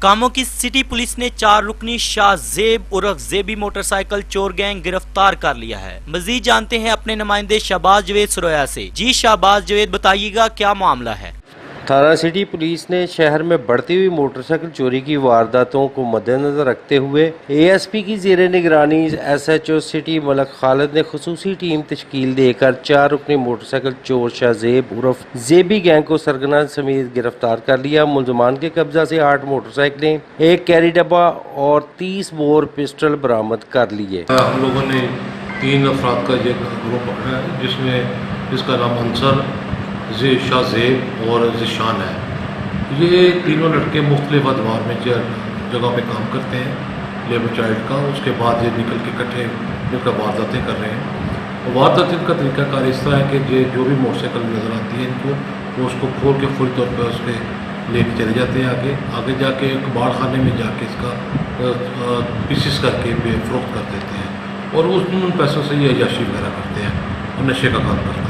कामों की city police ने 4 रुकनी शाह जेब उर्फ जेबी मोटरसाइकिल चोर गैंग गिरफ्तार कर लिया है। मजीद जानते हैं अपने नुमाइंदे शहबाज जवेद सरोया से। जी शहबाज जवेद, बताइएगा क्या मामला है। थाना सिटी पुलिस ने शहर में बढ़ती हुई मोटरसाइकिल चोरी की वारदातों को मद्देनजर रखते हुए एएसपी की ज़ेरे निगरानी एसएचओ सिटी मलक खालिद ने खुसूसी टीम तश्कील देकर 4 रुकनी मोटरसाइकिल चोर शाहजेब उर्फ जेबी गैंग को सरगना समेत गिरफ्तार कर लिया। मुलजमान के कब्जा से 8 मोटरसाइकिलें, 1 कैरी डब्बा और 30 बोर पिस्टल बरामद कर लिए। हम लोगों ने 3 अफराद का ये ग्रुप पकड़ा है, जिसका नाम अंसर, शाहजेब और ज़िशान है। ये तीनों लड़के मुख्तलिफ अदवार में जगह पे काम करते हैं लेबर चाइल्ड का। उसके बाद ये निकल के इकट्ठे मिलकर वारदातें कर रहे हैं। वारदात का तरीक़ाकार इस तरह है कि ये जो भी मोटरसाइकिल नज़र आती है इनको, वो उसको खोल के फुल तौर पर उसके लेके चले जाते हैं। आगे जाके कबाड़ खाने में जाके इसका पीसेस करके फरोख्त कर देते हैं और उन पैसों से ये अय्याशी वगैरह करते हैं और नशे का काम करते हैं।